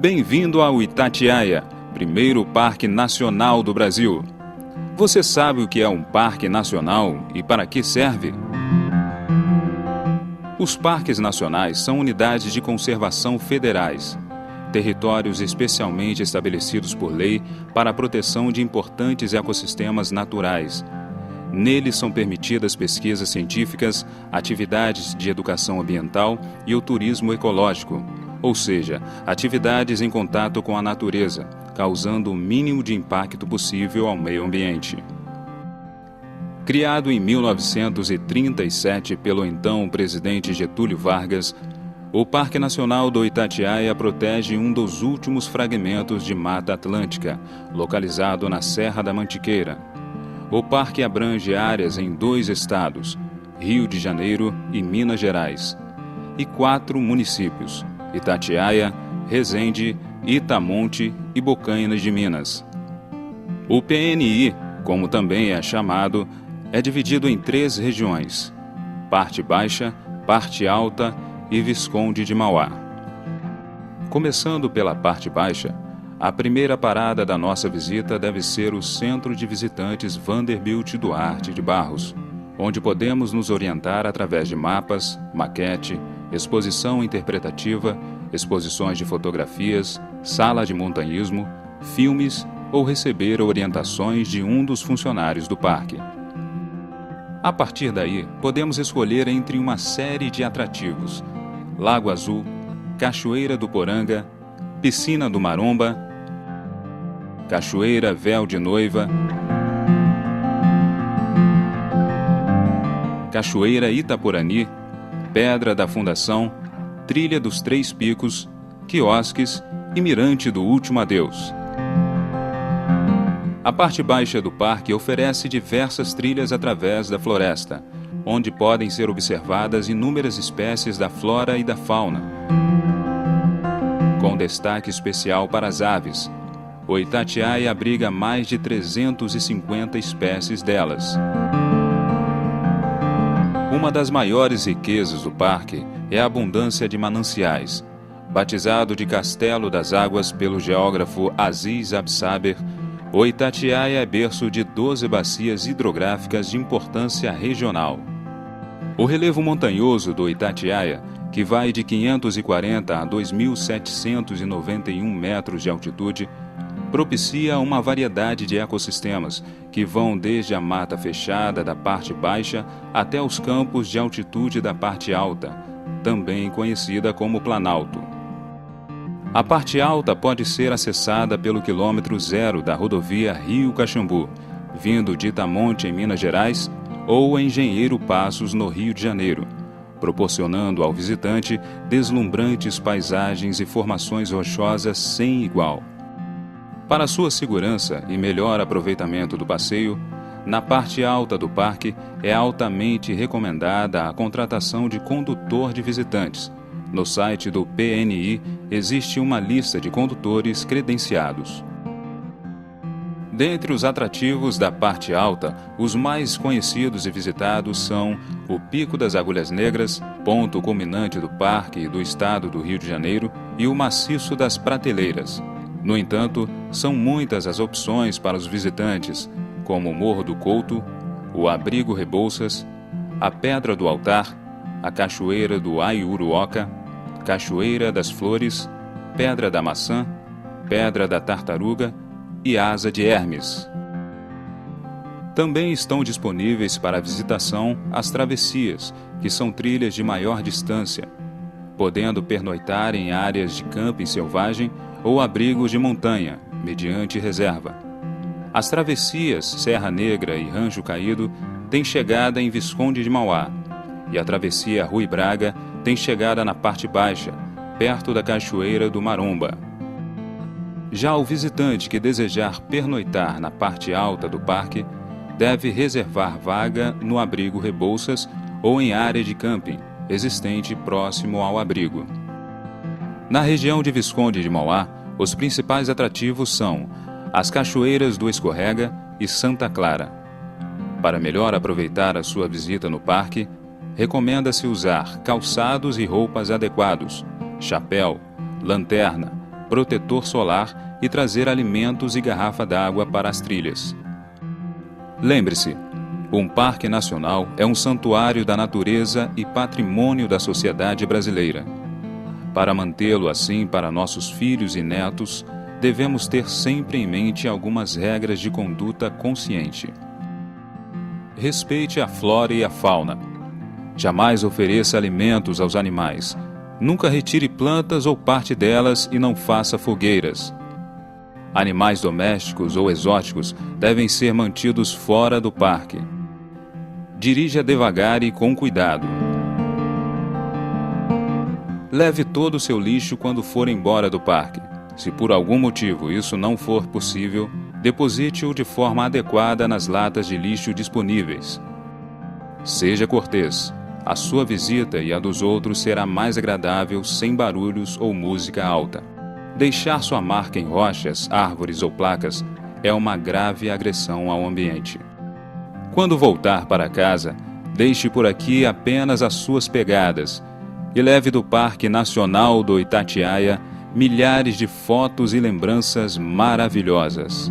Bem-vindo ao Itatiaia, primeiro parque nacional do Brasil. Você sabe o que é um parque nacional e para que serve? Os parques nacionais são unidades de conservação federais, territórios especialmente estabelecidos por lei para a proteção de importantes ecossistemas naturais. Neles são permitidas pesquisas científicas, atividades de educação ambiental e o turismo ecológico, ou seja, atividades em contato com a natureza, causando o mínimo de impacto possível ao meio ambiente. Criado em 1937 pelo então presidente Getúlio Vargas, o Parque Nacional do Itatiaia protege um dos últimos fragmentos de Mata Atlântica, localizado na Serra da Mantiqueira. O parque abrange áreas em 2 estados, Rio de Janeiro e Minas Gerais, e 4 municípios, Itatiaia, Resende, Itamonte e Bocaina de Minas. O PNI, como também é chamado, é dividido em 3 regiões: Parte Baixa, Parte Alta e Visconde de Mauá. Começando pela Parte Baixa, a primeira parada da nossa visita deve ser o Centro de Visitantes Vanderbilt Duarte de Barros, onde podemos nos orientar através de mapas, maquete, exposição interpretativa, exposições de fotografias, sala de montanhismo, filmes ou receber orientações de um dos funcionários do parque. A partir daí, podemos escolher entre uma série de atrativos: Lago Azul, Cachoeira do Poranga, Piscina do Maromba, Cachoeira Véu de Noiva, Cachoeira Itaporani, Pedra da Fundação, Trilha dos 3 Picos, Quiosques e Mirante do Último Adeus. A parte baixa do parque oferece diversas trilhas através da floresta, onde podem ser observadas inúmeras espécies da flora e da fauna, com destaque especial para as aves. O Itatiaia abriga mais de 350 espécies delas. Uma das maiores riquezas do parque é a abundância de mananciais. Batizado de Castelo das Águas pelo geógrafo Aziz Absaber, o Itatiaia é berço de 12 bacias hidrográficas de importância regional. O relevo montanhoso do Itatiaia, que vai de 540 a 2.791 metros de altitude, propicia uma variedade de ecossistemas que vão desde a mata fechada da parte baixa até os campos de altitude da parte alta, também conhecida como Planalto. A parte alta pode ser acessada pelo quilômetro 0 da rodovia Rio-Caxambu, vindo de Itamonte, em Minas Gerais, ou Engenheiro Passos, no Rio de Janeiro, proporcionando ao visitante deslumbrantes paisagens e formações rochosas sem igual. Para sua segurança e melhor aproveitamento do passeio, na parte alta do parque é altamente recomendada a contratação de condutor de visitantes. No site do PNI existe uma lista de condutores credenciados. Dentre os atrativos da parte alta, os mais conhecidos e visitados são o Pico das Agulhas Negras, ponto culminante do parque e do estado do Rio de Janeiro, e o Maciço das Prateleiras. No entanto, são muitas as opções para os visitantes, como o Morro do Couto, o Abrigo Rebouças, a Pedra do Altar, a Cachoeira do Aiuruoca, Cachoeira das Flores, Pedra da Maçã, Pedra da Tartaruga e Asa de Hermes. Também estão disponíveis para visitação as travessias, que são trilhas de maior distância, podendo pernoitar em áreas de camping selvagem ou abrigos de montanha, mediante reserva. As travessias Serra Negra e Rancho Caído têm chegada em Visconde de Mauá, e a travessia Rui Braga tem chegada na parte baixa, perto da Cachoeira do Maromba. Já o visitante que desejar pernoitar na parte alta do parque deve reservar vaga no abrigo Rebouças ou em área de camping existente próximo ao abrigo. Na região de Visconde de Mauá, os principais atrativos são as Cachoeiras do Escorrega e Santa Clara. Para melhor aproveitar a sua visita no parque, recomenda-se usar calçados e roupas adequados, chapéu, lanterna, protetor solar e trazer alimentos e garrafa d'água para as trilhas. Lembre-se, um parque nacional é um santuário da natureza e patrimônio da sociedade brasileira. Para mantê-lo assim para nossos filhos e netos, devemos ter sempre em mente algumas regras de conduta consciente. Respeite a flora e a fauna. Jamais ofereça alimentos aos animais. Nunca retire plantas ou parte delas e não faça fogueiras. Animais domésticos ou exóticos devem ser mantidos fora do parque. Dirija devagar e com cuidado. Leve todo o seu lixo quando for embora do parque. Se por algum motivo isso não for possível, deposite-o de forma adequada nas latas de lixo disponíveis. Seja cortês. A sua visita e a dos outros será mais agradável sem barulhos ou música alta. Deixar sua marca em rochas, árvores ou placas é uma grave agressão ao ambiente. Quando voltar para casa, deixe por aqui apenas as suas pegadas e leve do Parque Nacional do Itatiaia milhares de fotos e lembranças maravilhosas.